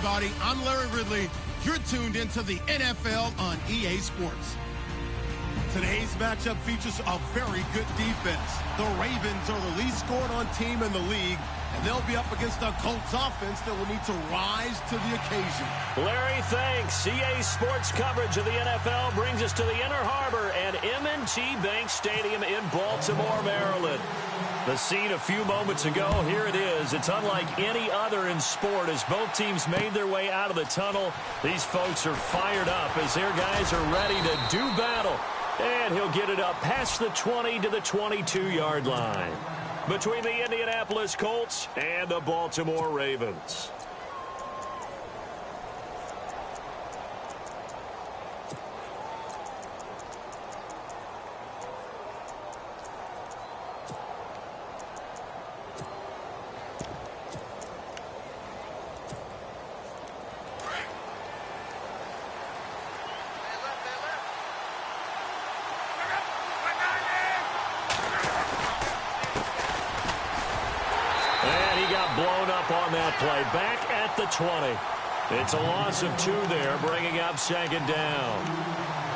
everybody. I'm Larry Ridley. You're tuned into the NFL on EA Sports. Today's matchup features a very good defense. The Ravens are the least scored on team in the league, and they'll be up against a Colts offense that will need to rise to the occasion. Larry, thanks. EA Sports coverage of the NFL brings us to the Inner Harbor and M&T Bank Stadium in Baltimore, Maryland. The scene a few moments ago, here it is. It's unlike any other in sport as both teams made their way out of the tunnel. These folks are fired up as their guys are ready to do battle. And he'll get it up past the 20 to the 22-yard line between the Indianapolis Colts and the Baltimore Ravens. Blown up on that play. Back at the 20. It's a loss of 2 there, bringing up second down.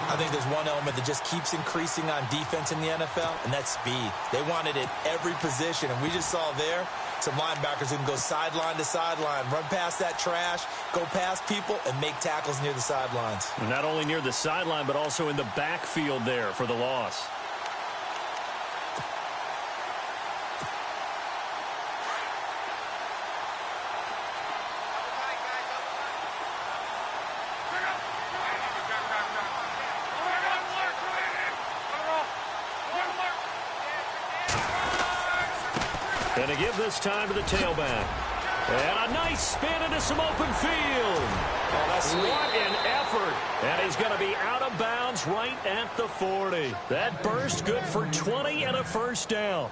I think there's one element that just keeps increasing on defense in the NFL, and that's speed. They want it at every position, and we just saw there some linebackers who can go sideline to sideline, run past that trash, go past people, and make tackles near the sidelines. And not only near the sideline, but also in the backfield there for the loss. And to give this time to the tailback. And a nice spin into some open field. Oh, that's sweet. What an effort. And he's going to be out of bounds right at the 40. That burst good for 20 and a first down.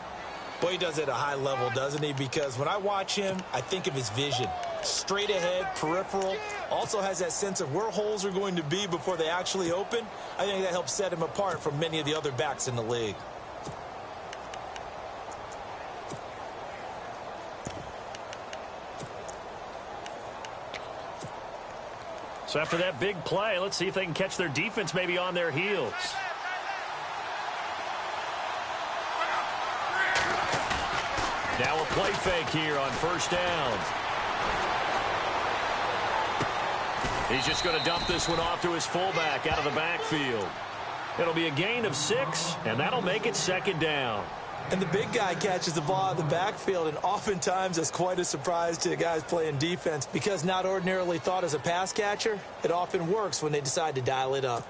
Boy, he does it at a high level, doesn't he? Because when I watch him, I think of his vision. Straight ahead, peripheral. Also has that sense of where holes are going to be before they actually open. I think that helps set him apart from many of the other backs in the league. So after that big play, let's see if they can catch their defense maybe on their heels. Now a play fake here on first down. He's just going to dump this one off to his fullback out of the backfield. It'll be a gain of 6, and that'll make it second down. And the big guy catches the ball out of the backfield, and oftentimes that's quite a surprise to the guys playing defense because not ordinarily thought as a pass catcher, it often works when they decide to dial it up.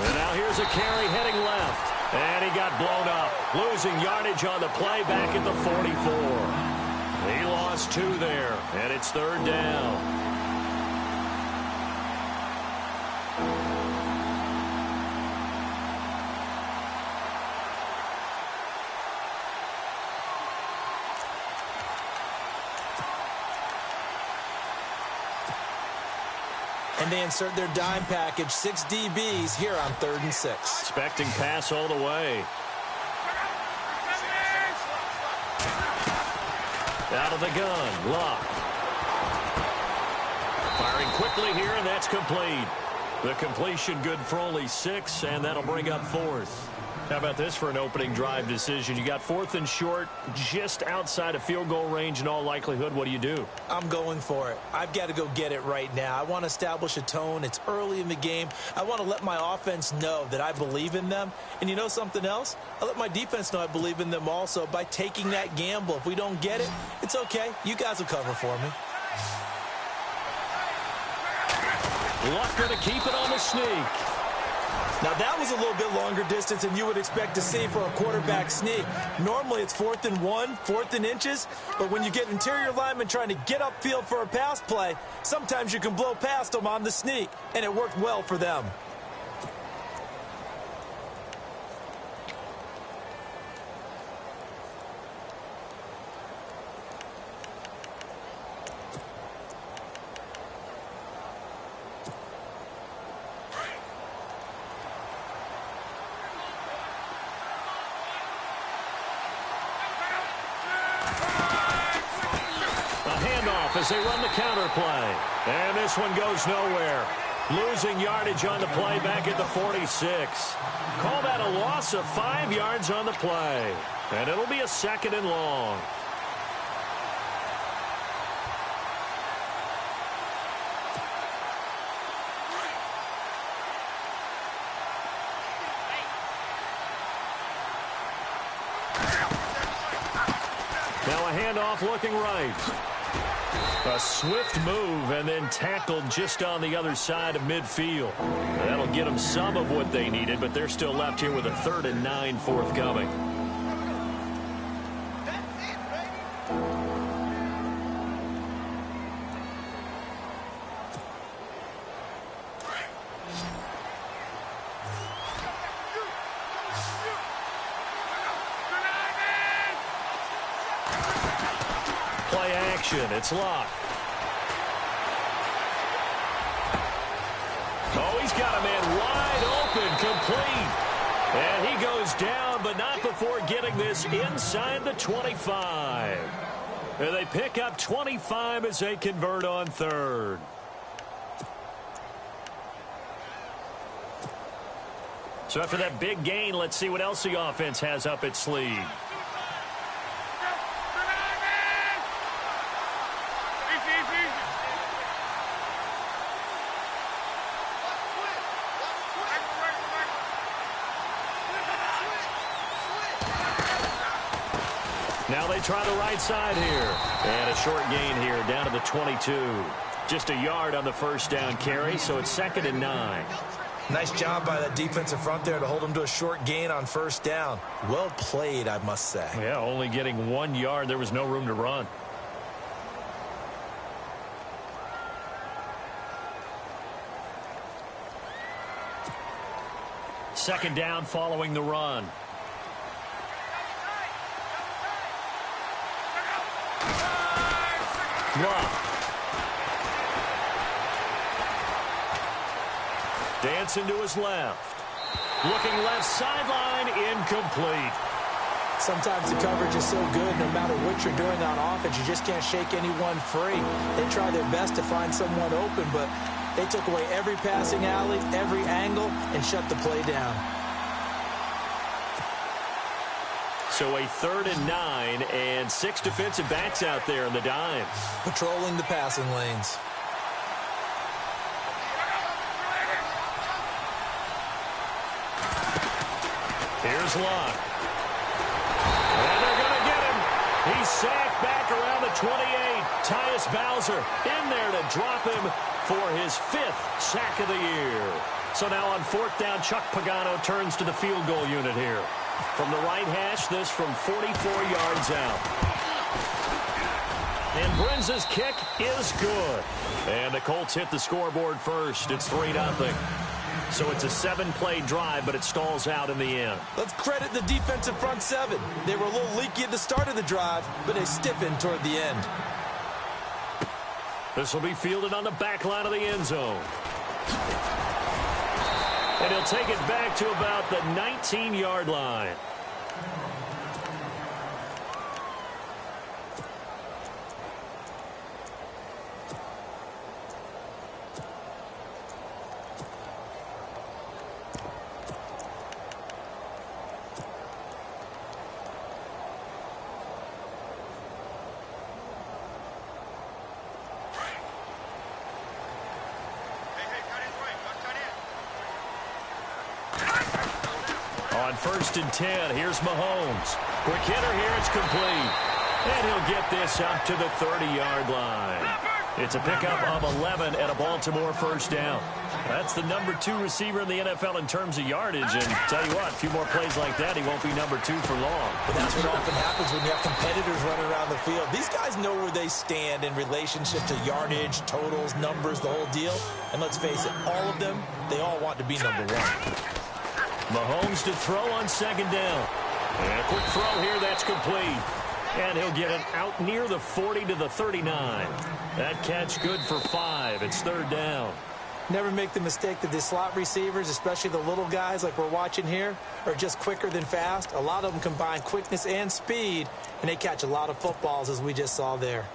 And now here's a carry heading left. And he got blown up. Losing yardage on the play back at the 44. He lost 2 there, and it's third down. And they insert their dime package, 6 DBs here on 3rd and 6. Expecting pass all the way. Out of the gun, Luck. Firing quickly here, and that's complete. The completion good for only 6, and that'll bring up 4th. How about this for an opening drive decision? You got 4th and short, just outside of field goal range in all likelihood. What do you do? I'm going for it. I've got to go get it right now. I want to establish a tone. It's early in the game. I want to let my offense know that I believe in them. And you know something else? I let my defense know I believe in them also by taking that gamble. If we don't get it, it's okay. You guys will cover for me. Luck going to keep it on the sneak. Now, that was a little bit longer distance than you would expect to see for a quarterback sneak. Normally, it's 4th and 1, 4th and inches. But when you get interior linemen trying to get upfield for a pass play, sometimes you can blow past them on the sneak, and it worked well for them. off as they run the counter play. And this one goes nowhere. Losing yardage on the play back at the 46. Call that a loss of 5 yards on the play. And it'll be a 2nd and long. Now a handoff looking right. A swift move and then tackled just on the other side of midfield. That'll get them some of what they needed, but they're still left here with a 3rd and 9 forthcoming. Play action. It's locked. Oh, he's got a man wide open, complete. And he goes down, but not before getting this inside the 25. And they pick up 25 as they convert on 3rd. So after that big gain, let's see what else the offense has up its sleeve. Now they try the right side here. And a short gain here down to the 22. Just a yard on the first down carry, so it's 2nd and 9. Nice job by that defensive front there to hold them to a short gain on first down. Well played, I must say. Yeah, only getting 1 yard. There was no room to run. Second down following the run. Love. Dancing to his left. Looking left sideline, incomplete. Sometimes the coverage is so good, no matter what you're doing on offense, you just can't shake anyone free. They try their best to find someone open, but they took away every passing alley, every angle, and shut the play down. So a 3rd and 9 and 6 defensive backs out there in the dime. Patrolling the passing lanes. Here's Locke. And they're going to get him. He's sacked back around the 28. Tyus Bowser in there to drop him for his 5th sack of the year. So now on 4th down, Chuck Pagano turns to the field goal unit here. From the right hash, this from 44 yards out. And Brenza's kick is good. And the Colts hit the scoreboard first. It's 3-0. So it's a 7-play drive, but it stalls out in the end. Let's credit the defensive front 7. They were a little leaky at the start of the drive, but they stiffened toward the end. This will be fielded on the back line of the end zone. And he'll take it back to about the 19-yard line. On 1st and 10, here's Mahomes. Quick hitter here, it's complete. And he'll get this up to the 30-yard line. It's a pickup of 11 and a Baltimore first down. That's the number 2 receiver in the NFL in terms of yardage. And tell you what, a few more plays like that, he won't be number 2 for long. But that's what often happens when you have competitors running around the field. These guys know where they stand in relationship to yardage, totals, numbers, the whole deal. And let's face it, all of them, they all want to be number 1. Mahomes to throw on 2nd down. And a quick throw here, that's complete. And he'll get it out near the 40 to the 39. That catch good for 5. It's 3rd down. Never make the mistake that the slot receivers, especially the little guys like we're watching here, are just quicker than fast. A lot of them combine quickness and speed, and they catch a lot of footballs, as we just saw there.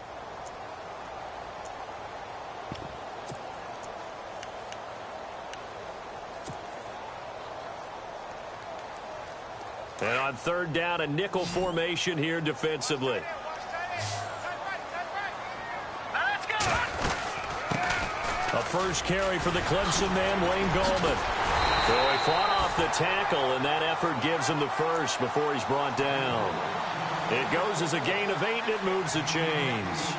And on third down, a nickel formation here defensively. A first carry for the Clemson man, Wayne Gallman. So he fought off the tackle, and that effort gives him the first before he's brought down. It goes as a gain of 8, and it moves the chains.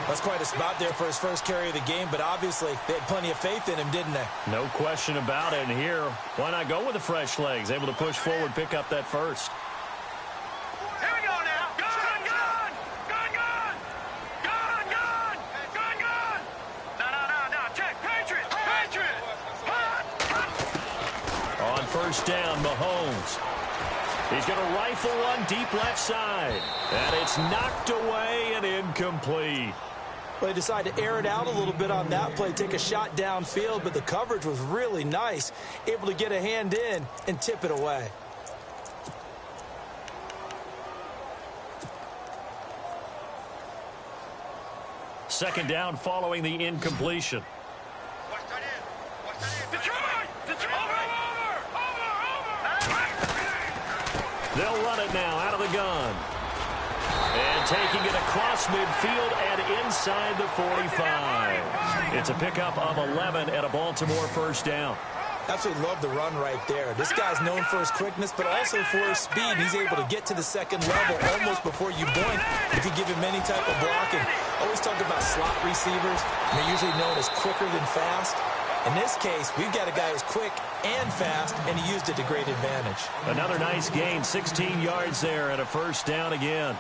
That's quite a spot there for his first carry of the game, but obviously they had plenty of faith in him, didn't they? No question about it. And here, why not go with the fresh legs? Able to push forward, pick up that first. Here we go now. Gun, gun! Gun, gun! Gun, gun! Gun, gun! No. Check. Patriot! Patriot! On first down, Mahomes. He's going to rifle one deep left side. And it's knocked away and incomplete. Well, they decided to air it out a little bit on that play, take a shot downfield, but the coverage was really nice. Able to get a hand in and tip it away. Second down following the incompletion. They'll run it now out of the gun. And taking it across midfield and inside the 45. It's a pickup of 11 and a Baltimore first down. Absolutely love the run right there. This guy's known for his quickness, but also for his speed. He's able to get to the second level almost before you blink if you give him any type of blocking. Always talk about slot receivers. They're usually known as quicker than fast. In this case, we've got a guy who's quick and fast, and he used it to great advantage. Another nice gain, 16 yards there and a first down again.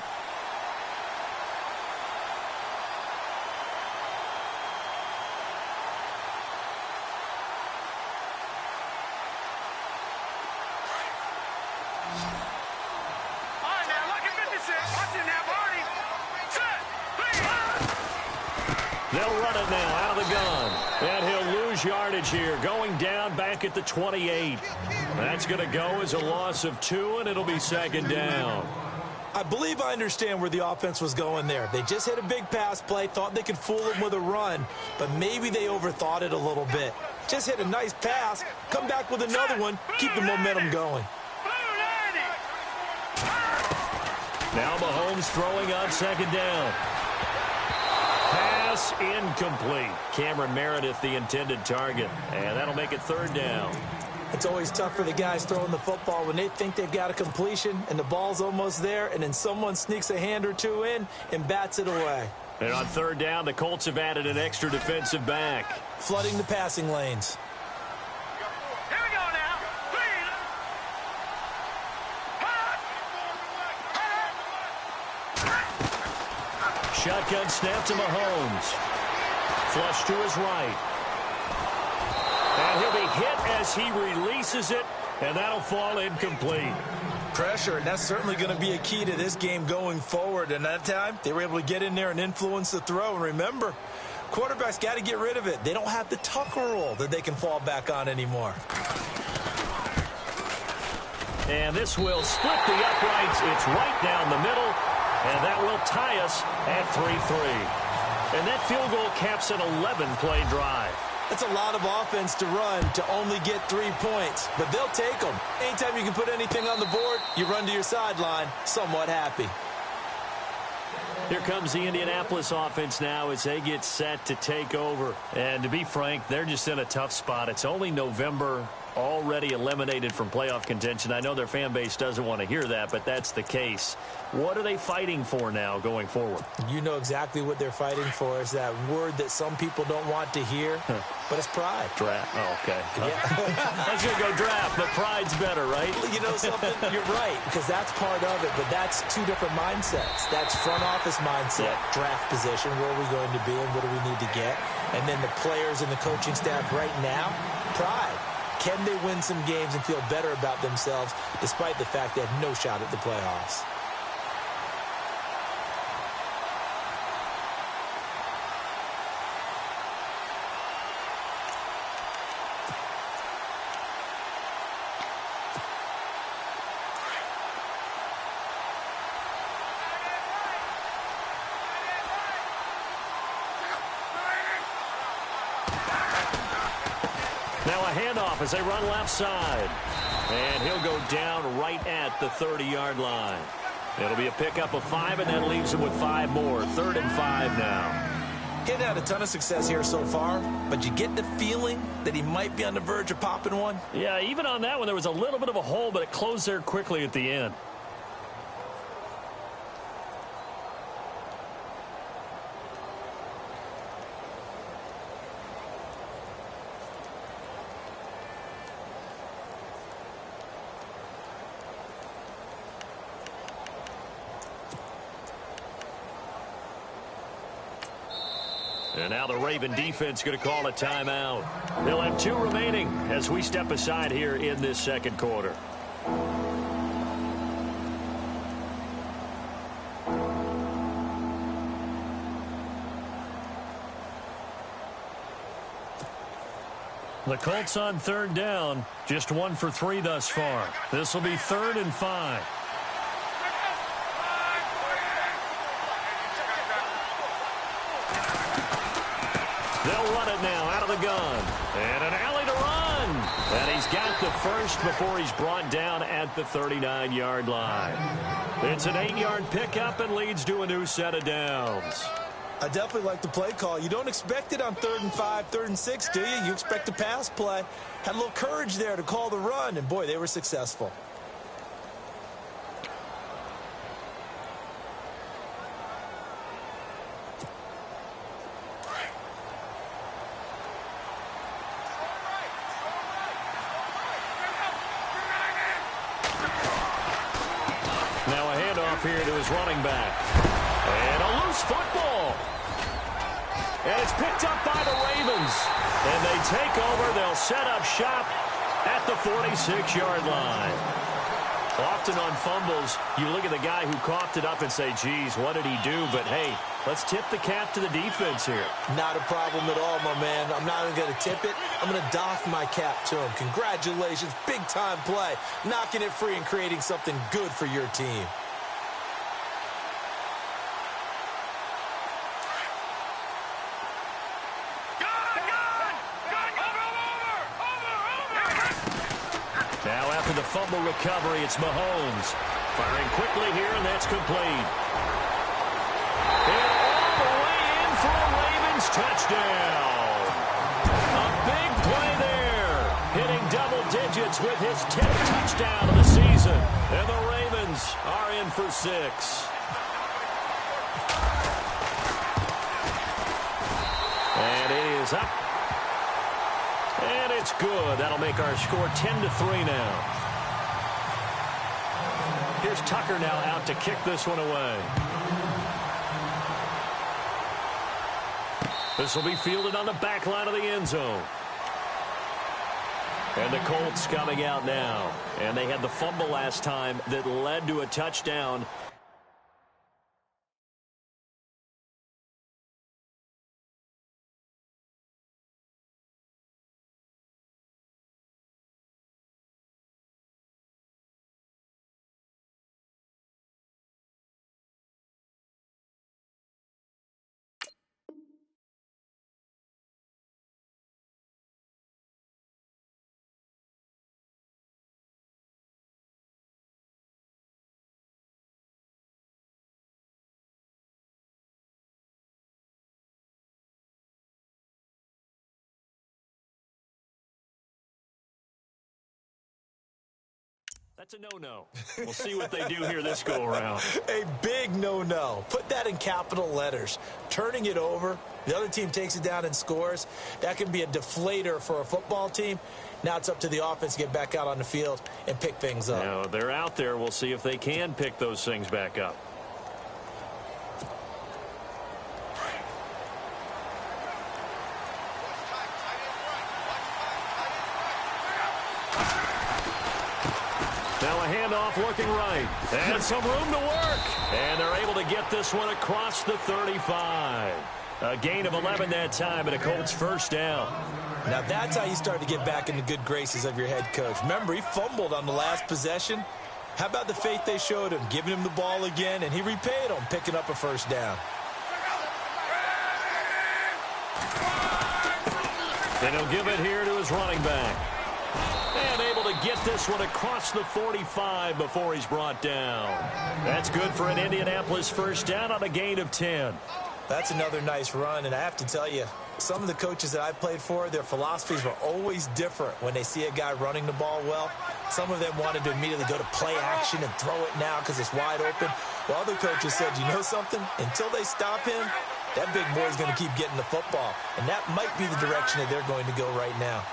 They'll run it now out of the gun. And he'll lose yardage here, going down back at the 28. That's going to go as a loss of 2, and it'll be second down. I believe I understand where the offense was going there. They just hit a big pass play, thought they could fool him with a run, but maybe they overthought it a little bit. Just hit a nice pass, come back with another one, keep the momentum going. Now Mahomes throwing on second down. Pass incomplete. Cameron Meredith, the intended target. And that'll make it third down. It's always tough for the guys throwing the football when they think they've got a completion and the ball's almost there, and then someone sneaks a hand or two in and bats it away. And on third down, the Colts have added an extra defensive back. Flooding the passing lanes. Here we go now. Shotgun snap to Mahomes. Flush to his right. And he'll be hit as he releases it, and that'll fall incomplete. Pressure, and that's certainly going to be a key to this game going forward. And that time, they were able to get in there and influence the throw. And remember, quarterbacks got to get rid of it. They don't have the tuck rule that they can fall back on anymore. And this will split the uprights. It's right down the middle, and that will tie us at 3-3. And that field goal caps an 11-play drive. That's a lot of offense to run to only get 3 points, but they'll take them. Anytime you can put anything on the board, you run to your sideline somewhat happy. Here comes the Indianapolis offense now as they get set to take over. And to be frank, they're just in a tough spot. It's only November, already eliminated from playoff contention. I know their fan base doesn't want to hear that, but that's the case. What are they fighting for now going forward? You know exactly what they're fighting for. Is that word that some people don't want to hear, but it's pride. Draft. Oh, okay. Yeah. I was going to go draft, but pride's better, right? You know something? You're right, because that's part of it, but that's two different mindsets. That's front office mindset, draft position, where are we going to be and what do we need to get? And then the players and the coaching staff right now, pride. Can they win some games and feel better about themselves despite the fact they have no shot at the playoffs? Now a handoff off as they run left side. And he'll go down right at the 30-yard line. It'll be a pickup of 5, and that leaves him with 5 more. 3rd and 5 now. Getting had a ton of success here so far, but you get the feeling that he might be on the verge of popping one. Yeah, even on that one, there was a little bit of a hole, but it closed there quickly at the end. And now the Raven defense going to call a timeout. They'll have 2 remaining as we step aside here in this second quarter. The Colts on 3rd down, just 1 for 3 thus far. This will be 3rd and 5. They'll run it now out of the gun. And an alley to run. And he's got the first before he's brought down at the 39-yard line. It's an 8-yard pickup and leads to a new set of downs. I definitely like the play call. You don't expect it on 3rd and 5, 3rd and 6, do you? You expect a pass play. Had a little courage there to call the run, and boy, they were successful. Here to his running back. And a loose football. And it's picked up by the Ravens. And they take over. They'll set up shop at the 46-yard line. Often on fumbles, you look at the guy who coughed it up and say, geez, what did he do? But, hey, let's tip the cap to the defense here. Not a problem at all, my man. I'm not even going to tip it. I'm going to doff my cap to him. Congratulations. Big-time play. Knocking it free and creating something good for your team. The fumble recovery, it's Mahomes. Firing quickly here, and that's complete. And all the way in for a Ravens touchdown. A big play there. Hitting double digits with his 10th touchdown of the season. And the Ravens are in for 6. And it is up. And it's good. That'll make our score 10-3 now. Here's Tucker now out to kick this one away. This will be fielded on the back line of the end zone. And the Colts coming out now. And they had the fumble last time that led to a touchdown. That's a no-no. We'll see what they do here this go-around. A big no-no. Put that in capital letters. Turning it over, the other team takes it down and scores. That can be a deflator for a football team. Now it's up to the offense to get back out on the field and pick things up. Now, they're out there. We'll see if they can pick those things back up. Now a handoff looking right. And some room to work. And they're able to get this one across the 35. A gain of 11 that time and a Colts first down. Now that's how you start to get back in the good graces of your head coach. Remember, he fumbled on the last possession. How about the faith they showed him, giving him the ball again, and he repaid them, picking up a first down. And he'll give it here to his running back. And able to get this one across the 45 before he's brought down. That's good for an Indianapolis first down on a gain of 10. That's another nice run, and I have to tell you, some of the coaches that I played for, their philosophies were always different when they see a guy running the ball well. Some of them wanted to immediately go to play action and throw it now because it's wide open. While other coaches said, you know something? Until they stop him, that big boy's going to keep getting the football. And that might be the direction that they're going to go right now.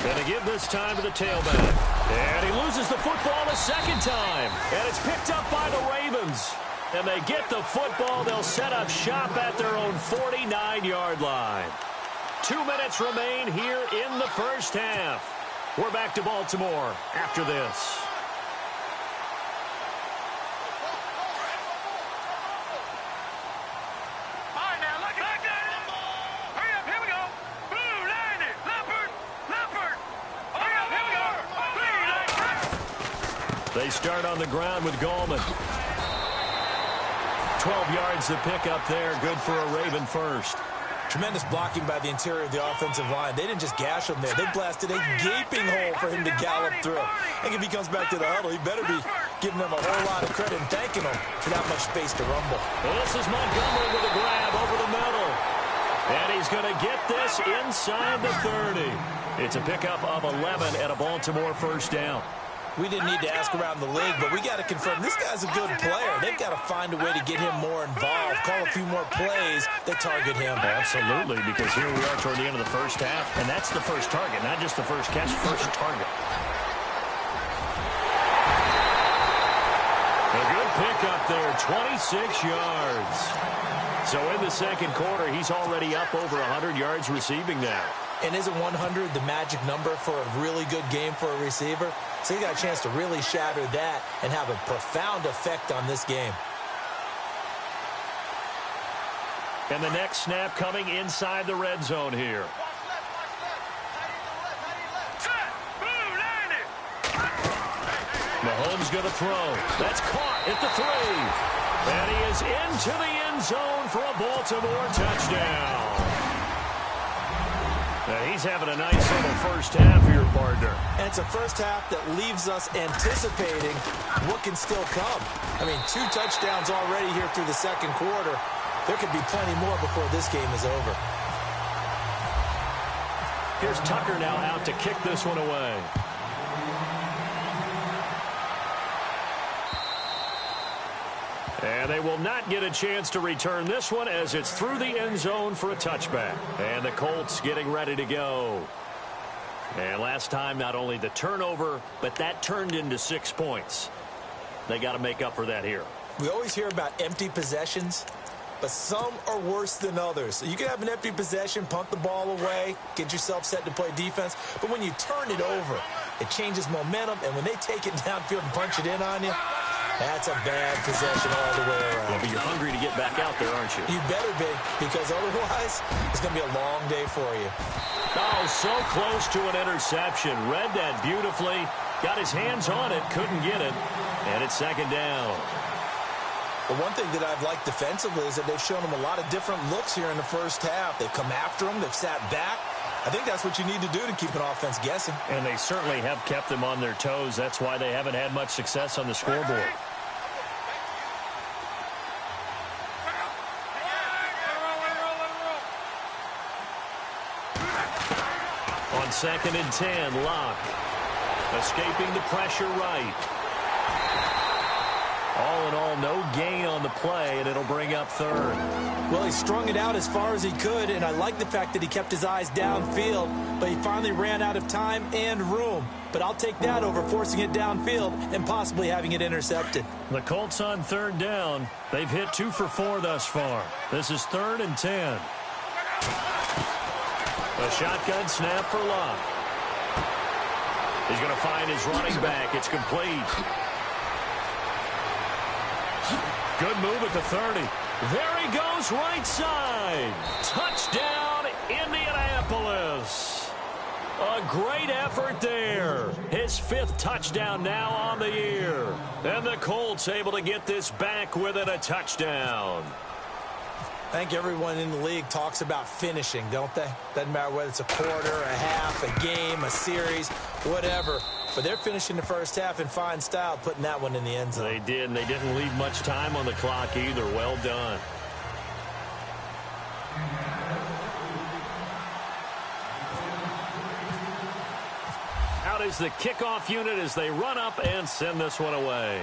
Going to give this time to the tailback. And he loses the football a second time. And it's picked up by the Ravens. And they get the football. They'll set up shop at their own 49-yard line. 2 minutes remain here in the first half. We're back to Baltimore after this. All right, now, look at it. Hurry up, here we go. Blue, line it. Leopard. Hurry up, here we go. Blue, line. They start on the ground with Gallman. 12 yards to pick up there. Good for a Raven first. Tremendous blocking by the interior of the offensive line. They didn't just gash him there. They blasted a gaping hole for him to gallop through. I think if he comes back to the huddle, he better be giving them a whole lot of credit and thanking them for that much space to rumble. Well, this is Montgomery with a grab over the middle. And he's going to get this inside the 30. It's a pickup of 11 and a Baltimore first down. We didn't need to ask around the league, but we got to confirm this guy's a good player. They've got to find a way to get him more involved, call a few more plays that target him. Absolutely, because here we are toward the end of the first half, and that's the first target, not just the first catch, first target. A good pickup there, 26 yards. So in the second quarter, he's already up over 100 yards receiving now. And isn't 100 the magic number for a really good game for a receiver? So he got a chance to really shatter that and have a profound effect on this game. And the next snap coming inside the red zone here. Mahomes going to throw. That's caught at the 3. And he is into the end zone for a Baltimore touchdown. Now he's having a nice little first half here, partner. And it's a first half that leaves us anticipating what can still come. I mean, 2 touchdowns already here through the second quarter. There could be plenty more before this game is over. Here's Tucker now out to kick this one away. And they will not get a chance to return this one as it's through the end zone for a touchback. And the Colts getting ready to go. And last time, not only the turnover, but that turned into 6 points. They got to make up for that here. We always hear about empty possessions, but some are worse than others. So you can have an empty possession, punt the ball away, get yourself set to play defense. But when you turn it over, it changes momentum. And when they take it downfield and punch it in on you, that's a bad possession all the way around. Yeah, but you're hungry to get back out there, aren't you? You better be, because otherwise it's going to be a long day for you. Oh, so close to an interception. Read that beautifully. Got his hands on it, couldn't get it. And it's second down. But one thing that I've liked defensively is that they've shown him a lot of different looks here in the first half. They've come after him. They've sat back. I think that's what you need to do to keep an offense guessing. And they certainly have kept them on their toes. That's why they haven't had much success on the scoreboard. On 2nd and 10, Locke. Escaping the pressure right. All in all, no gain on the play, and it'll bring up 3rd. Well, he strung it out as far as he could, and I like the fact that he kept his eyes downfield, but he finally ran out of time and room. But I'll take that over forcing it downfield and possibly having it intercepted. The Colts on 3rd down. They've hit 2 for 4 thus far. This is 3rd and 10. A shotgun snap for Locke. He's going to find his running back. It's complete. Good move at the 30. There he goes, right side. Touchdown, Indianapolis. A great effort there. His 5th touchdown now on the year. And the Colts able to get this back within a touchdown. I think everyone in the league talks about finishing, don't they? Doesn't matter whether it's a quarter, a half, a game, a series, whatever. But they're finishing the first half in fine style, putting that one in the end zone. They did, and they didn't leave much time on the clock either. Well done. Out is the kickoff unit as they run up and send this one away.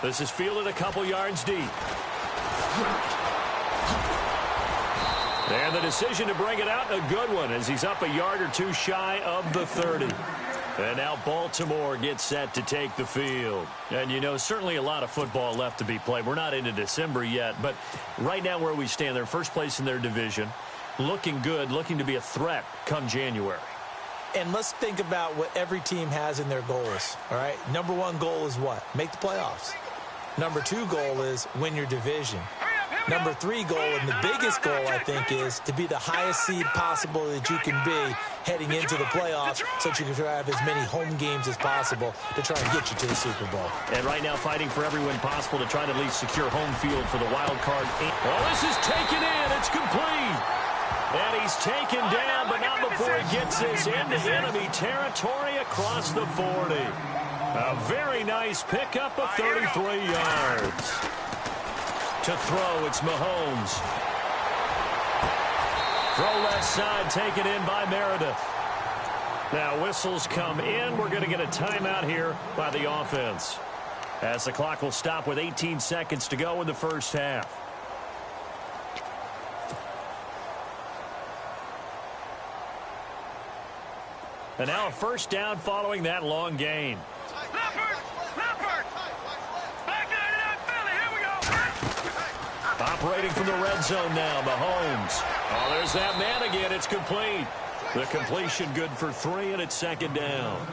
This is fielded a couple yards deep. And the decision to bring it out, a good one, as he's up a yard or two shy of the 30. And now Baltimore gets set to take the field. And, you know, certainly a lot of football left to be played. We're not into December yet, but right now where we stand, they're first place in their division. Looking good, looking to be a threat come January. And let's think about what every team has in their goals, all right? Number one goal is what? Make the playoffs. Number two goal is win your division. Number three goal, and the biggest goal, I think, is to be the highest seed possible that you can be heading into the playoffs so that you can have as many home games as possible to try and get you to the Super Bowl. And right now fighting for every win possible to try to at least secure home field for the wild card. Well, this is taken in. It's complete. And he's taken down, but not before he gets this into enemy territory across the 40. A very nice pickup of 33 yards. To throw, it's Mahomes. Throw left side, taken in by Meredith. Now whistles come in. We're going to get a timeout here by the offense, as the clock will stop with 18 seconds to go in the first half. And now a first down following that long gain. Operating from the red zone now, Mahomes. Oh, there's that man again. It's complete. The completion good for 3, and it's second down.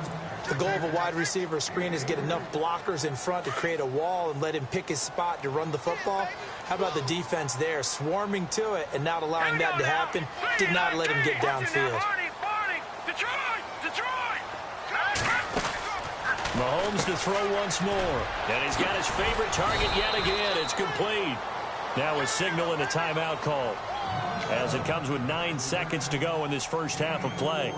The goal of a wide receiver screen is get enough blockers in front to create a wall and let him pick his spot to run the football. How about the defense there, swarming to it and not allowing that to happen? Did not let him get downfield. Mahomes to throw once more. And he's got his favorite target yet again. It's complete. Now a signal and a timeout call, as it comes with 9 seconds to go in this first half of play.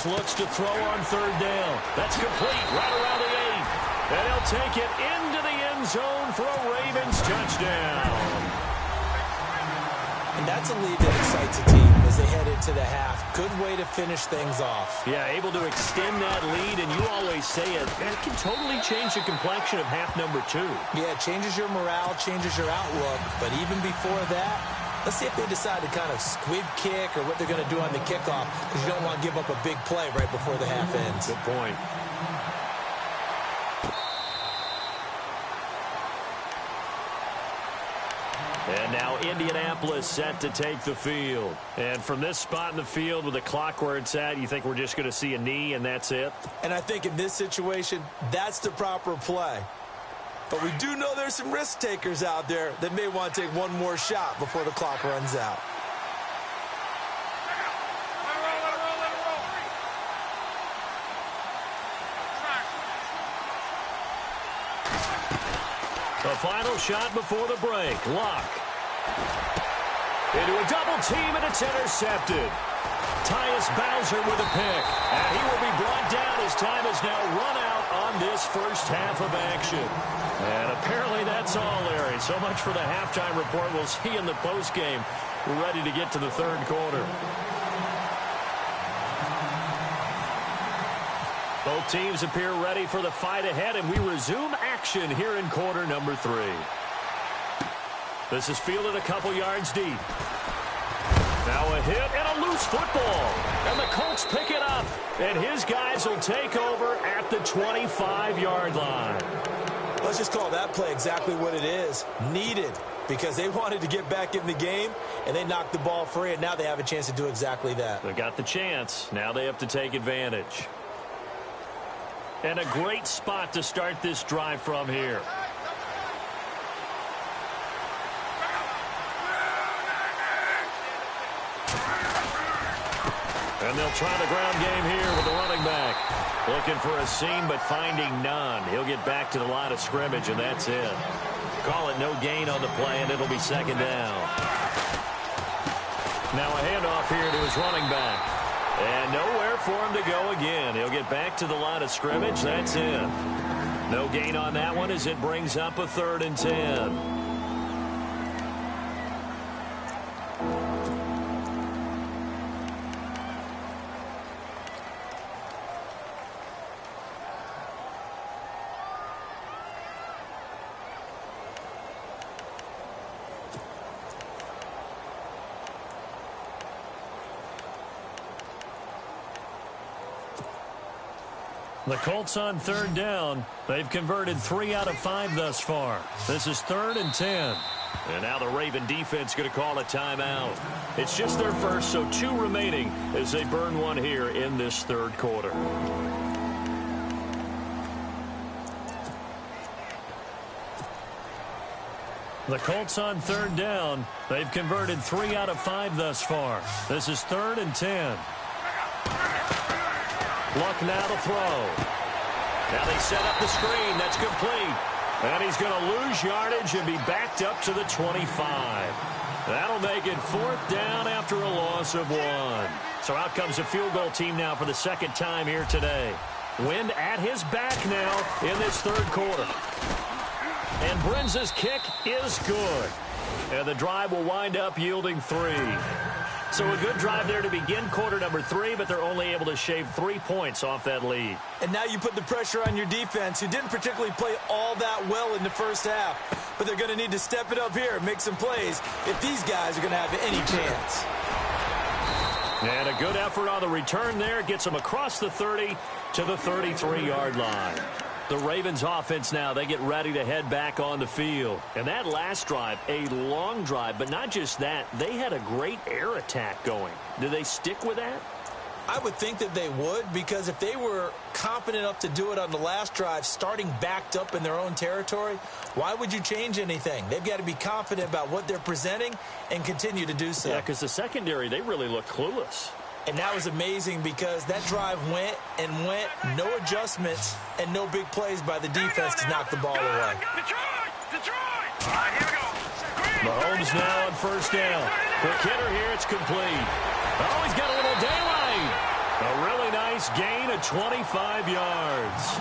Looks to throw on third down. That's complete right around the 8. And he'll take it into the end zone for a Ravens touchdown. And that's a lead that excites a team as they head into the half. Good way to finish things off. Yeah, able to extend that lead, and you always say it can totally change the complexion of half number 2. Yeah, it changes your morale, changes your outlook. But even before that, let's see if they decide to kind of squib kick or what they're going to do on the kickoff, because you don't want to give up a big play right before the half ends. Good point. And now Indianapolis set to take the field. And from this spot in the field with the clock where it's at, you think we're just going to see a knee and that's it? And I think in this situation, that's the proper play. But we do know there's some risk takers out there that may want to take one more shot before the clock runs out. The final shot before the break. Luck. Into a double team, and it's intercepted. Tyus Bowser with a pick. And he will be brought down as time is now run out on this first half of action. And apparently that's all, Larry. So much for the halftime report. We'll see in the postgame. We're ready to get to the third quarter. Both teams appear ready for the fight ahead, and we resume action here in quarter number 3. This is fielded a couple yards deep. Now a hit and a loose football. And the Colts pick it up. And his guys will take over at the 25-yard line. Let's just call that play exactly what it is. Needed. because they wanted to get back in the game, and they knocked the ball free, and now they have a chance to do exactly that. They got the chance. Now they have to take advantage. And a great spot to start this drive from here. And they'll try the ground game here with the running back. Looking for a seam, but finding none. He'll get back to the line of scrimmage, and that's it. Call it no gain on the play, and it'll be second down. Now a handoff here to his running back. And nowhere for him to go again. He'll get back to the line of scrimmage. That's it. No gain on that one as it brings up a 3rd and 10. The Colts on 3rd down. They've converted 3 out of 5 thus far. This is 3rd and 10. And now the Raven defense going to call a timeout. It's just their first, so 2 remaining as they burn one here in this 3rd quarter. The Colts on 3rd down. They've converted 3 out of 5 thus far. This is 3rd and 10. Luck now to throw. Now they set up the screen. That's complete. And he's going to lose yardage and be backed up to the 25. That'll make it 4th down after a loss of 1. So out comes the field goal team now for the 2nd time here today. Wind at his back now in this 3rd quarter. And Brenza's kick is good. And the drive will wind up yielding 3. So a good drive there to begin quarter number 3, but they're only able to shave 3 points off that lead. And now you put the pressure on your defense, who didn't particularly play all that well in the first half. But they're going to need to step it up here and make some plays if these guys are going to have any chance. And a good effort on the return there. Gets them across the 30 to the 33-yard line. The Ravens offense now, they get ready to head back on the field. And that last drive, a long drive, but not just that, they had a great air attack going. Do they stick with that? I would think that they would, because if they were confident enough to do it on the last drive, starting backed up in their own territory, why would you change anything? They've got to be confident about what they're presenting and continue to do so. Yeah, because the secondary, they really look clueless. And that was amazing because that drive went and went, no adjustments, and no big plays by the defense to knock the ball away. Detroit! All right, here we go. Mahomes now on 1st down. Quick hitter here, it's complete. Oh, he's got a little daylight. A really nice gain of 25 yards.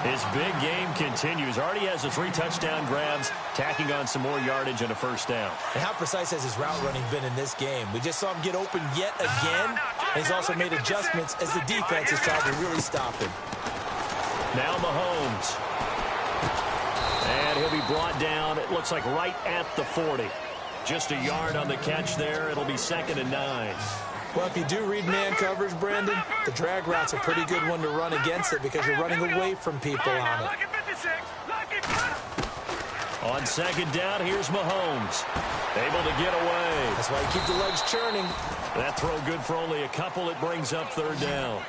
His big game continues. Already has the 3 touchdown grabs, tacking on some more yardage and a 1st down. And how precise has his route running been in this game? We just saw him get open yet again. And he's also made adjustments as the defense has tried to really stop him. Now Mahomes. And he'll be brought down, it looks like right at the 40. Just a yard on the catch there. It'll be 2nd and 9. Well, if you do read man coverage, Brandon, the drag route's a pretty good one to run against it because you're running away from people on it. On 2nd down, here's Mahomes. Able to get away. That's why you keep the legs churning. That throw good for only a couple. It brings up 3rd down.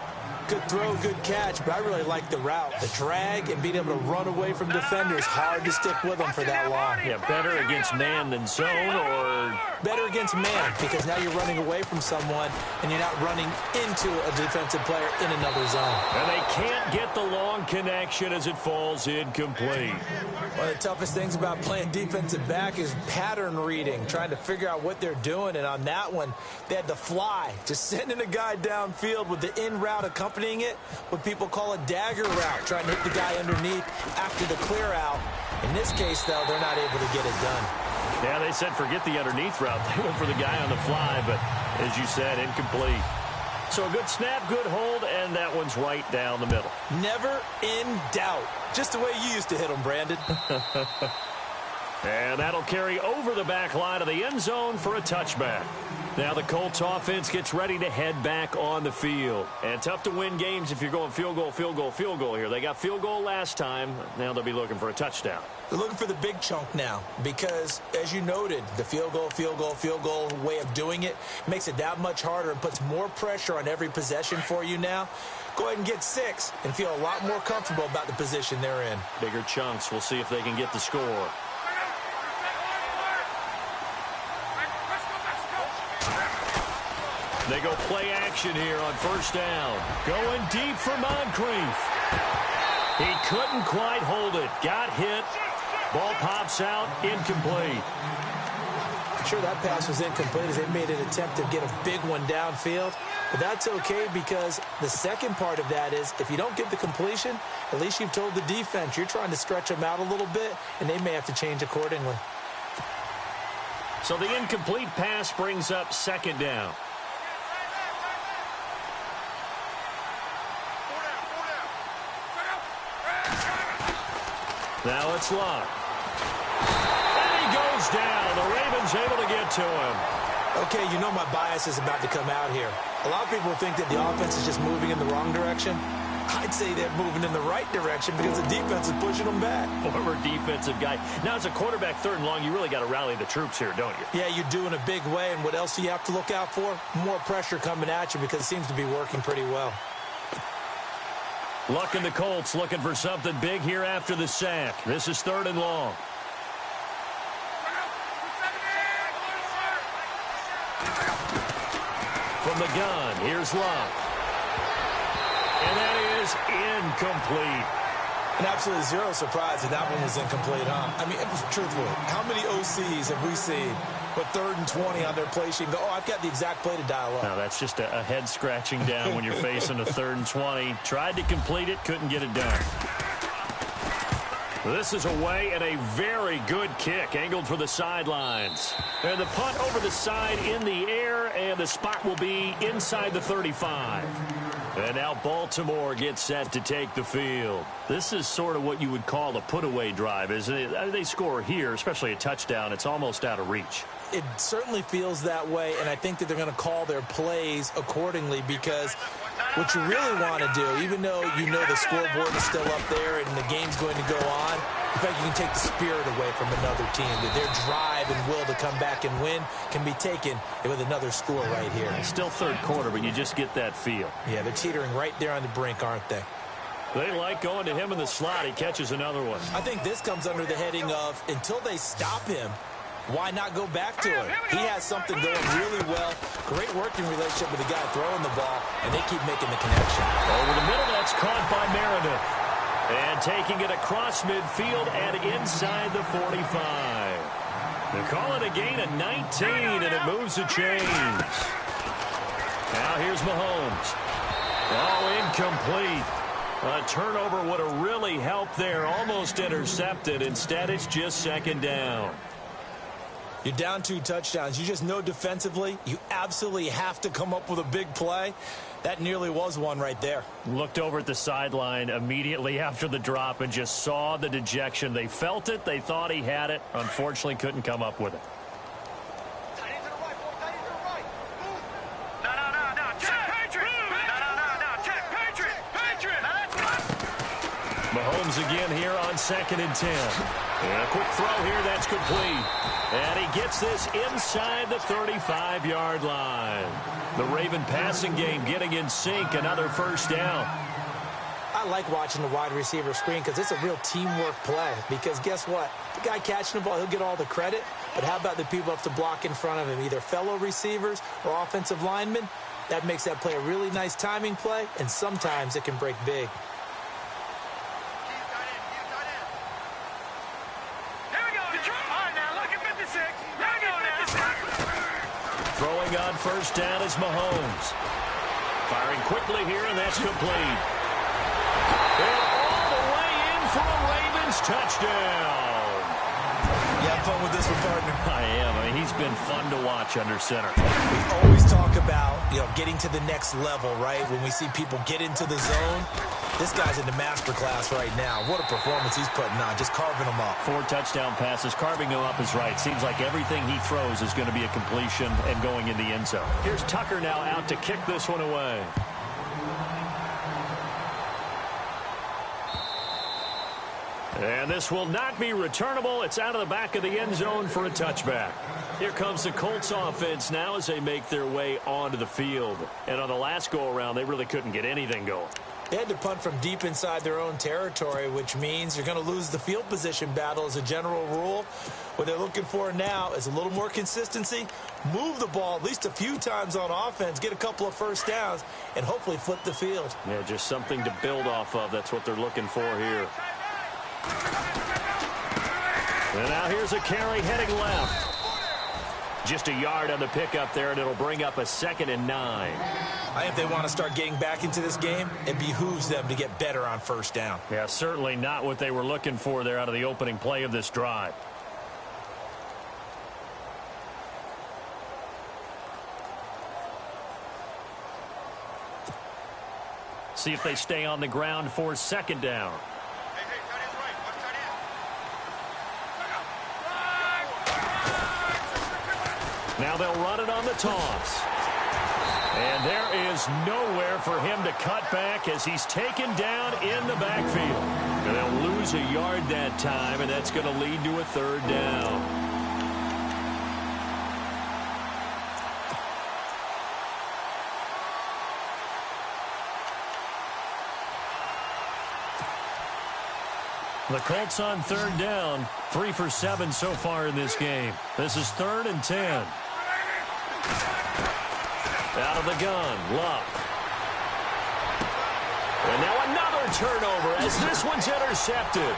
Good throw, good catch, but I really like the route. The drag and being able to run away from defenders, hard to stick with them for that long. Yeah, better against man than zone, or better against man, because now you're running away from someone and you're not running into a defensive player in another zone. And they can't get the long connection as it falls incomplete. One of the toughest things about playing defensive back is pattern reading, trying to figure out what they're doing. And on that one, they had to fly, just sending a guy downfield with the in route accompanying it, what people call a dagger route, trying to hit the guy underneath after the clear out. In this case, though, they're not able to get it done. Yeah, they said forget the underneath route. They went for the guy on the fly, but as you said, incomplete. So a good snap, good hold, and that one's right down the middle. Never in doubt. Just the way you used to hit them, Brandon. And that'll carry over the back line of the end zone for a touchback. Now the Colts offense gets ready to head back on the field. And tough to win games if you're going field goal, field goal, field goal here. They got field goal last time. Now they'll be looking for a touchdown. They're looking for the big chunk now because, as you noted, the field goal way of doing it makes it that much harder and puts more pressure on every possession for you now. Go ahead and get 6 and feel a lot more comfortable about the position they're in. Bigger chunks. We'll see if they can get the score. They go play action here on first down. Going deep for Moncrief. He couldn't quite hold it. Got hit. Ball pops out. Incomplete. I'm sure that pass was incomplete as they made an attempt to get a big one downfield. But that's okay because the second part of that is if you don't get the completion, at least you've told the defense you're trying to stretch them out a little bit, and they may have to change accordingly. So the incomplete pass brings up second down. Now it's Luck. And he goes down. The Ravens able to get to him. Okay, you know my bias is about to come out here. A lot of people think that the offense is just moving in the wrong direction. I'd say they're moving in the right direction because the defense is pushing them back. Former defensive guy. Now, as a quarterback, third and long, you really got to rally the troops here, don't you? Yeah, you do in a big way. And what else do you have to look out for? More pressure coming at you because it seems to be working pretty well. Luck and the Colts looking for something big here after the sack. This is third and long. From the gun, here's Luck. And that is incomplete. And absolutely zero surprise that that one was incomplete, huh? I mean, truthfully, how many OCs have we seen with 3rd and 20 on their play sheet and go, oh, I've got the exact play to dial up? No, that's just a head scratching down when you're facing a 3rd and 20. Tried to complete it, couldn't get it done. This is away and a very good kick, angled for the sidelines. And the punt over the side in the air, and the spot will be inside the 35. And now Baltimore gets set to take the field. This is sort of what you would call a put-away drive, isn't it? They score here, especially a touchdown. It's almost out of reach. It certainly feels that way, and I think that they're going to call their plays accordingly because what you really want to do, even though you know the scoreboard is still up there and the game's going to go on, in fact, you can take the spirit away from another team, that their drive and will to come back and win can be taken with another score right here. It's still third quarter, but you just get that feel. Yeah, they're teetering right there on the brink, aren't they? They like going to him in the slot. He catches another one. I think this comes under the heading of until they stop him, why not go back to him? He has something going really well. Great working relationship with the guy throwing the ball, and they keep making the connection. Over the middle, that's caught by Meredith. And taking it across midfield and inside the 45. They call it a gain of 19, and it moves the chains. Now here's Mahomes. Oh, incomplete. A turnover would have really helped there. Almost intercepted. Instead, it's just second down. You're down 2 touchdowns. You just know defensively you absolutely have to come up with a big play. That nearly was one right there. Looked over at the sideline immediately after the drop and just saw the dejection. They felt it. They thought he had it. Unfortunately, couldn't come up with it. Mahomes again here on 2nd and 10. And a quick throw here, that's complete. And he gets this inside the 35-yard line. The Raven passing game getting in sync, another first down. I like watching the wide receiver screen because it's a real teamwork play. Because guess what? The guy catching the ball, he'll get all the credit. But how about the people up to block in front of him, either fellow receivers or offensive linemen? That makes that play a really nice timing play, and sometimes it can break big. Throwing on first down is Mahomes. Firing quickly here, and that's complete. And all the way in for a Ravens touchdown. You have fun with this one, partner? I am. I mean, he's been fun to watch under center. We always talk about, getting to the next level, right? When we see people get into the zone. This guy's in the master class right now. What a performance he's putting on, just carving them up. 4 touchdown passes. Carving them up is right. Seems like everything he throws is going to be a completion and going in the end zone. Here's Tucker now out to kick this one away. And this will not be returnable. It's out of the back of the end zone for a touchback. Here comes the Colts offense now as they make their way onto the field. And on the last go-around, they really couldn't get anything going. They had to punt from deep inside their own territory, which means you're going to lose the field position battle as a general rule. What they're looking for now is a little more consistency, move the ball at least a few times on offense, get a couple of first downs, and hopefully flip the field. Yeah, just something to build off of. That's what they're looking for here. And now here's a carry heading left. Just a yard on the pickup there, and it'll bring up a 2nd and 9. I think they want to start getting back into this game. It behooves them to get better on first down. Yeah, certainly not what they were looking for there out of the opening play of this drive. See if they stay on the ground for 2nd down. Now they'll run it on the toss. And there is nowhere for him to cut back as he's taken down in the backfield. And they'll lose a yard that time, and that's going to lead to a 3rd down. The Colts on 3rd down, 3 for 7 so far in this game. This is 3rd and 10. Out of the gun, Luck. And now another turnover as this one's intercepted.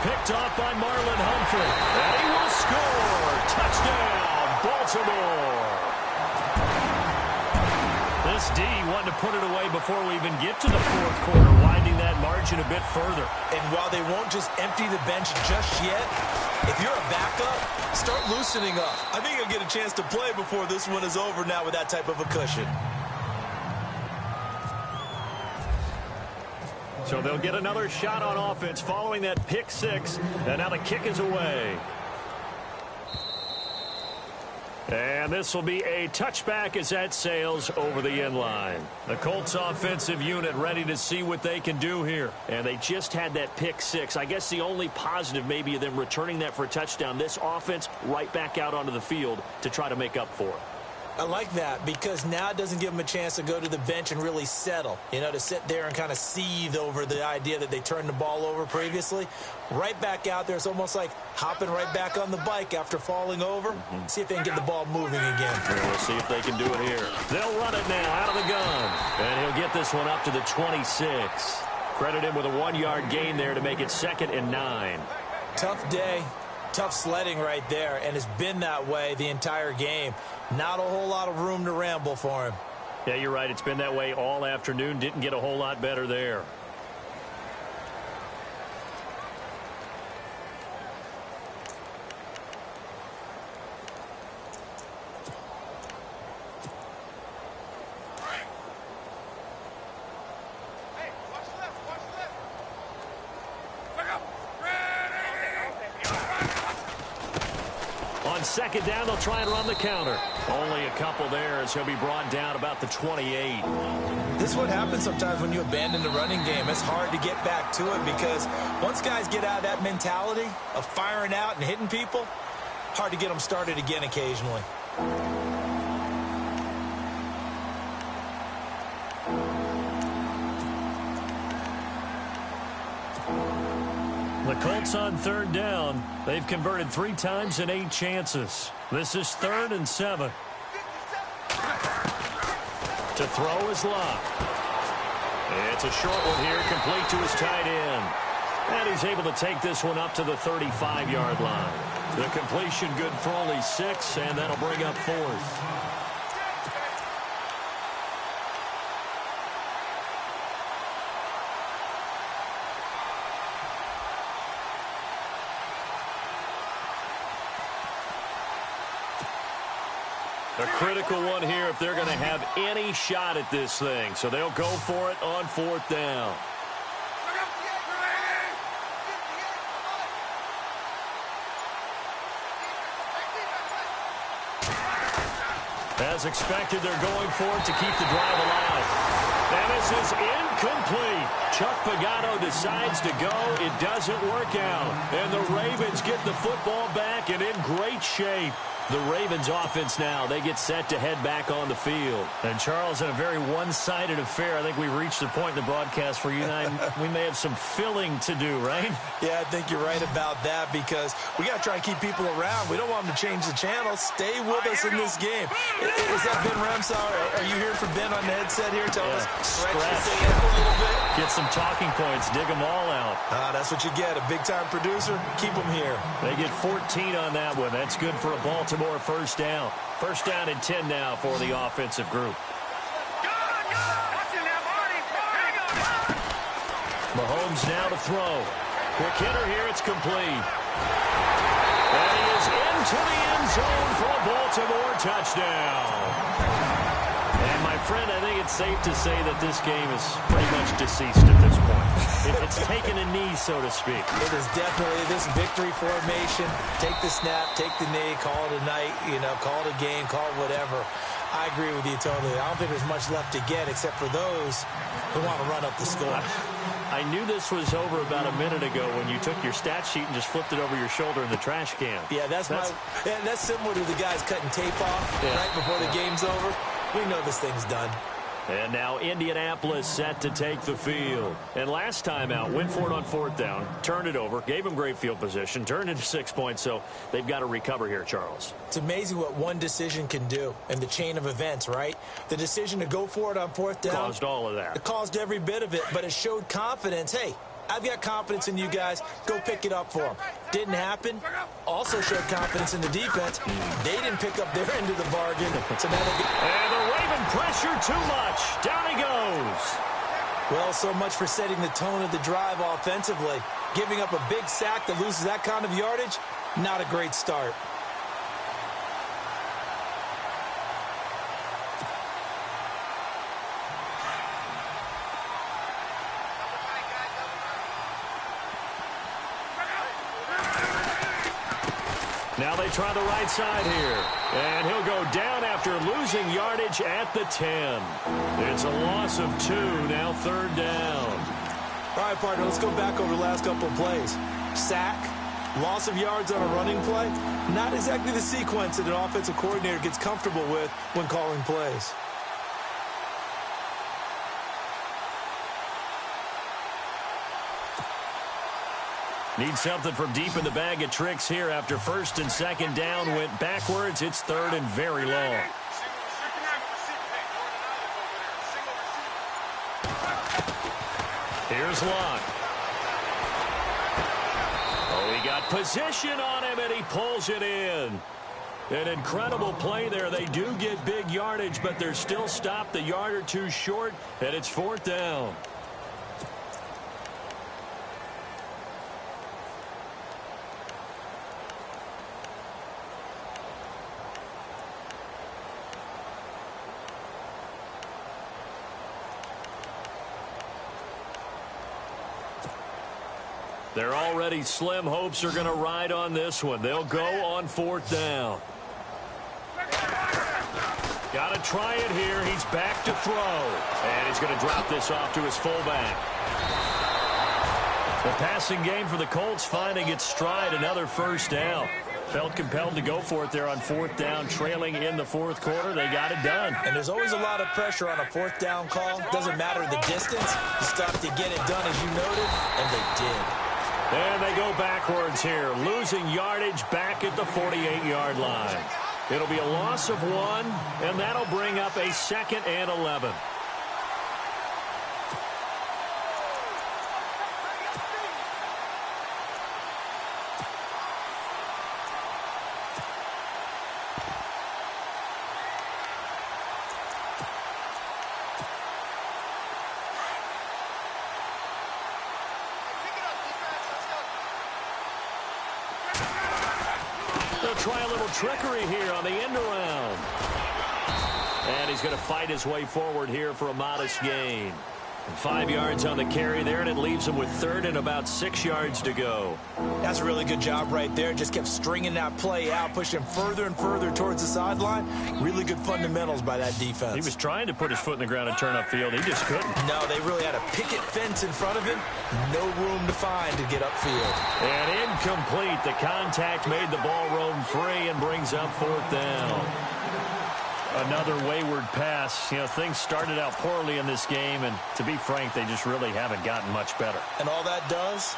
Picked off by Marlon Humphrey. And he will score. Touchdown, Baltimore. This D wanting to put it away before we even get to the 4th quarter, winding that margin a bit further. And while they won't just empty the bench just yet, if you're a backup, start loosening up. I think you'll get a chance to play before this one is over now with that type of a cushion. So they'll get another shot on offense following that pick 6. And now the kick is away. And this will be a touchback as that sails over the end line. The Colts offensive unit ready to see what they can do here. And they just had that pick 6. I guess the only positive maybe of them returning that for a touchdown. This offense right back out onto the field to try to make up for it. I like that because now it doesn't give them a chance to go to the bench and really settle. You know, to sit there and kind of seethe over the idea that they turned the ball over previously. Right back out there, it's almost like hopping right back on the bike after falling over. See if they can get the ball moving again. We'll see if they can do it here. They'll run it now out of the gun. And he'll get this one up to the 26. Credit him with a 1-yard gain there to make it 2nd and 9. Tough day. Tough sledding right there, and it's been that way the entire game. Not a whole lot of room to ramble for him. Yeah, you're right. It's been that way all afternoon. Didn't get a whole lot better there. On 2nd down, they'll try and run the counter. Only a couple there as he'll be brought down about the 28. This is what happens sometimes when you abandon the running game. It's hard to get back to it because once guys get out of that mentality of firing out and hitting people, hard to get them started again occasionally. The Colts on 3rd down. They've converted 3 times in 8 chances. This is 3rd and 7. To throw is Luck. It's a short one here, complete to his tight end. And he's able to take this one up to the 35-yard line. The completion good for only 6, and that'll bring up 4th. A critical one here if they're going to have any shot at this thing. So they'll go for it on 4th down. As expected, they're going for it to keep the drive alive. And this is incomplete. Chuck Pagano decides to go. It doesn't work out. And the Ravens get the football back and in great shape. The Ravens offense now, they get set to head back on the field. And Charles, in a very one-sided affair, I think we reached the point in the broadcast where you and I, we may have some filling to do, right? Yeah, I think you're right about that because we got to try and keep people around. We don't want them to change the channel. Stay with us in this game. Is that Ben Ramsau? Are you hearing from Ben on the headset here? Tell us, stretch this thing up a little bit. Get some talking points. Dig them all out. That's what you get. A big-time producer. Keep them here. They get 14 on that one. That's good for a Baltimore first down. First down and 10 now for the offensive group. Mahomes now to throw. Quick hitter here. It's complete. And he is into the end zone for a Baltimore touchdown. And my friend, I think it's safe to say that this game is pretty much deceased at this point. It's taken a knee, so to speak. It is definitely this victory formation. Take the snap, take the knee, call it a night, call it a game, call it whatever. I agree with you totally. I don't think there's much left to get except for those who want to run up the score. I knew this was over about a minute ago when you took your stat sheet and just flipped it over your shoulder in the trash can. Yeah, that's similar to the guys cutting tape off right before the game's over. We know this thing's done. And now Indianapolis set to take the field. And last time out, went for it on fourth down, turned it over, gave them great field position, turned into 6 points, so they've got to recover here, Charles. It's amazing what one decision can do in the chain of events, right? The decision to go for it on fourth down. Caused all of that. It caused every bit of it, but it showed confidence. Hey, I've got confidence in you guys. Go pick it up for them. Didn't happen. Also showed confidence in the defense. They didn't pick up their end of the bargain. So now and the Raven pressure too much. Down he goes. Well, so much for setting the tone of the drive offensively. Giving up a big sack that loses that kind of yardage, not a great start. Now they try the right side here. And he'll go down after losing yardage at the 10. It's a loss of 2, now third down. All right, partner, let's go back over the last couple of plays. Sack, loss of yards on a running play. Not exactly the sequence that an offensive coordinator gets comfortable with when calling plays. Need something from deep in the bag of tricks here after first and second down went backwards. It's third and very long. Here's Locke. Oh, he got position on him, and he pulls it in. An incredible play there. They do get big yardage, but they're still stopped a yard or two short, and it's fourth down. Their already slim hopes are going to ride on this one. They'll go on fourth down. Got to try it here. He's back to throw. And he's going to drop this off to his fullback. The passing game for the Colts finding its stride. Another first down. Felt compelled to go for it there on fourth down, trailing in the fourth quarter. They got it done. And there's always a lot of pressure on a fourth down call. Doesn't matter the distance. You stop to get it done, as you noted, and they did. And they go backwards here, losing yardage back at the 48-yard line. It'll be a loss of 1, and that'll bring up a second and 11. They'll try a little trickery here on the end around. And he's going to fight his way forward here for a modest gain. 5 yards on the carry there, and it leaves them with third and about 6 yards to go. That's a really good job right there. Just kept stringing that play out, pushing further and further towards the sideline. Really good fundamentals by that defense. He was trying to put his foot in the ground and turn upfield. He just couldn't. No, they really had a picket fence in front of him. No room to find to get upfield. And incomplete. The contact made the ball roam free and brings up fourth down. Another wayward pass. You know, things started out poorly in this game, and to be frank, they just really haven't gotten much better. And all that does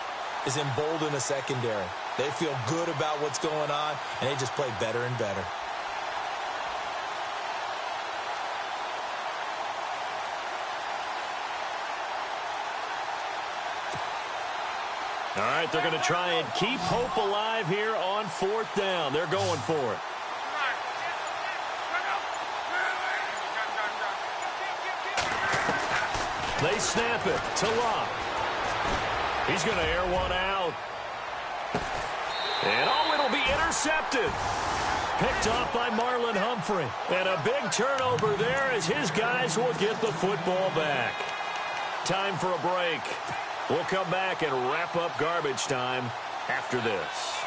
is embolden a secondary. They feel good about what's going on, and they just play better and better. All right, they're going to try and keep hope alive here on fourth down. They're going for it. They snap it to Locke. He's going to air one out. And oh, it'll be intercepted. Picked off by Marlon Humphrey. And a big turnover there as his guys will get the football back. Time for a break. We'll come back and wrap up garbage time after this.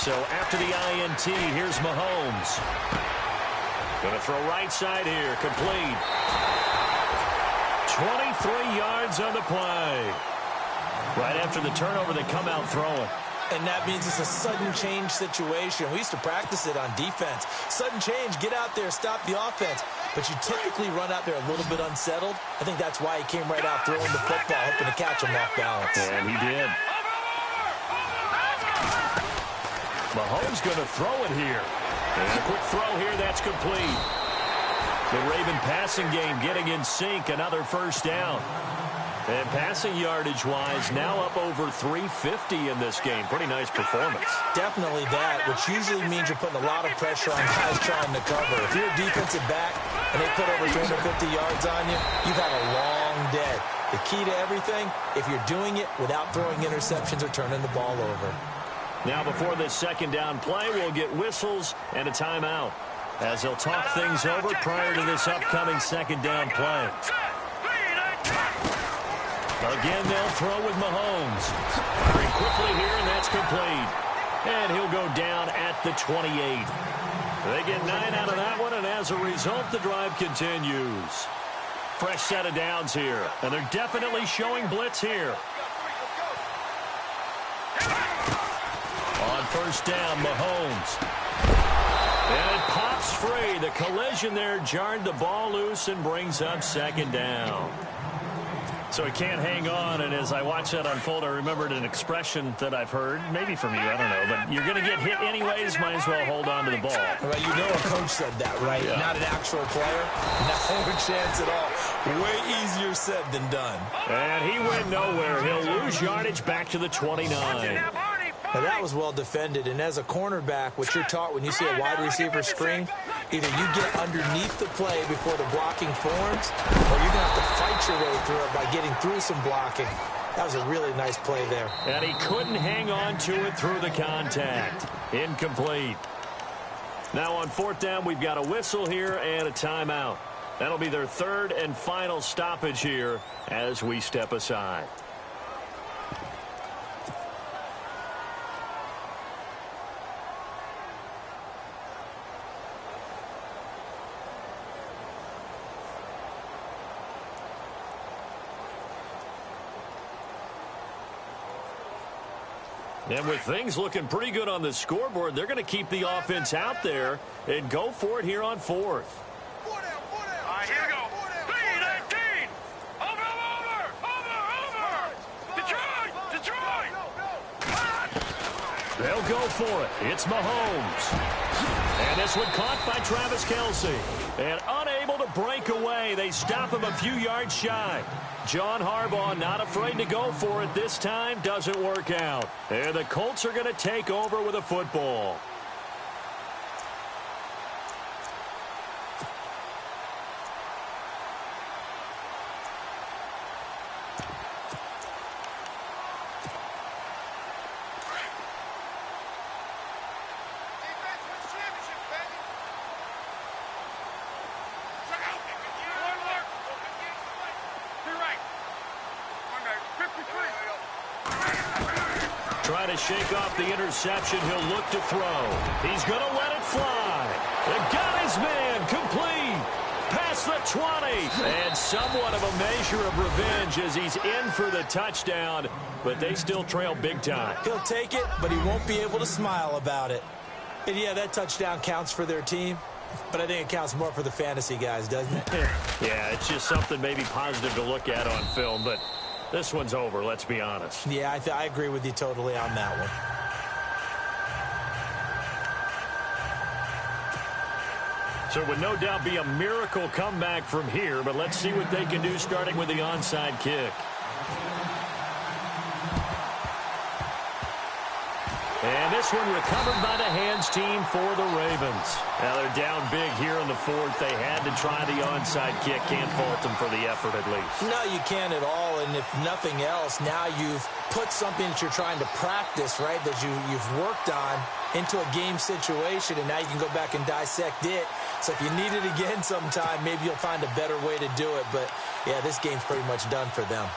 So after the INT, here's Mahomes. Going to throw right side here, complete. 23 yards on the play. Right after the turnover, they come out throwing. And that means it's a sudden change situation. We used to practice it on defense. Sudden change, get out there, stop the offense. But you typically run out there a little bit unsettled. I think that's why he came right out throwing the football, hoping to catch him off balance. And he did. Mahomes going to throw it here. And a quick throw here, that's complete. The Raven passing game getting in sync, another first down. And passing yardage-wise, now up over 350 in this game. Pretty nice performance. Definitely that, which usually means you're putting a lot of pressure on guys trying to cover. If you're a defensive back and they put over 250 yards on you, you've had a long day. The key to everything, if you're doing it without throwing interceptions or turning the ball over. Now before this second down play, we'll get whistles and a timeout as they'll talk things over prior to this upcoming second down play. Again, they'll throw with Mahomes. Very quickly here, and that's complete. And he'll go down at the 28. They get 9 out of that one, and as a result, the drive continues. Fresh set of downs here, and they're definitely showing blitz here. On first down, Mahomes. And it pops free. The collision there jarred the ball loose and brings up second down. So he can't hang on, and as I watch that unfold, I remembered an expression that I've heard, maybe from you, I don't know, but you're going to get hit anyways, might as well hold on to the ball. Well, you know a coach said that, right? Yeah. Not an actual player. No chance at all. Way easier said than done. And he went nowhere. He'll lose yardage back to the 29. Now, that was well defended, and as a cornerback, what you're taught when you see a wide receiver screen, either you get underneath the play before the blocking forms, or you're going to have to fight your way through it by getting through some blocking. That was a really nice play there. And he couldn't hang on to it through the contact. Incomplete. Now on fourth down, we've got a whistle here and a timeout. That'll be their third and final stoppage here as we step aside. And with things looking pretty good on the scoreboard, they're going to keep the offense out there and go for it here on fourth. All right, here we go. 3-19. Over. Detroit. They'll go for it. It's Mahomes. And this one caught by Travis Kelce. And unable to break away. They stop him a few yards shy. John Harbaugh not afraid to go for it this time. Doesn't work out. And the Colts are going to take over with a football. Trying to shake off the interception. He'll look to throw. He's going to let it fly. They got his man complete. Past the 20. And somewhat of a measure of revenge as he's in for the touchdown. But they still trail big time. He'll take it, but he won't be able to smile about it. And yeah, that touchdown counts for their team. But I think it counts more for the fantasy guys, doesn't it? Yeah, it's just something maybe positive to look at on film. But this one's over, let's be honest. Yeah, I agree with you totally on that one. So it would no doubt be a miracle comeback from here, but let's see what they can do starting with the onside kick. And this one recovered by the hands team for the Ravens. Now they're down big here in the fourth. They had to try the onside kick. Can't fault them for the effort at least. No, you can't at all. And if nothing else, now you've put something that you're trying to practice, right, that you've worked on into a game situation, and now you can go back and dissect it. So if you need it again sometime, maybe you'll find a better way to do it. But, yeah, this game's pretty much done for them.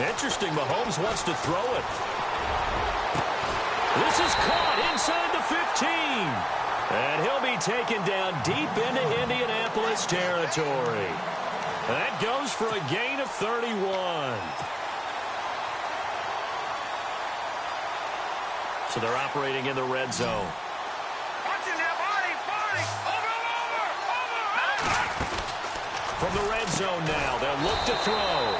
Interesting, Mahomes wants to throw it. This is caught inside the 15. And he'll be taken down deep into Indianapolis territory. That goes for a gain of 31. So they're operating in the red zone. Watching that body. Over. From the red zone now, they'll look to throw.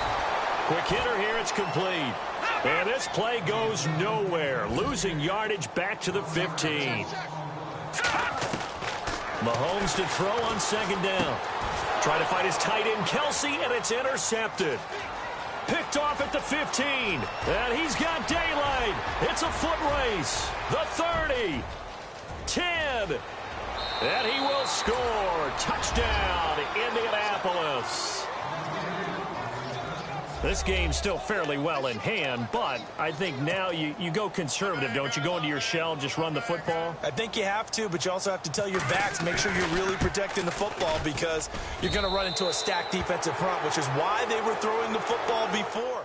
Quick hitter here, it's complete. And this play goes nowhere, losing yardage back to the 15. Mahomes to throw on second down. Trying to find his tight end, Kelsey, and it's intercepted. Picked off at the 15. And he's got daylight. It's a foot race. The 30. 10. And he will score. Touchdown, Indianapolis. This game's still fairly well in hand, but I think now you go conservative, don't you? Go into your shell and just run the football? I think you have to, but you also have to tell your backs, make sure you're really protecting the football because you're going to run into a stacked defensive front, which is why they were throwing the football before.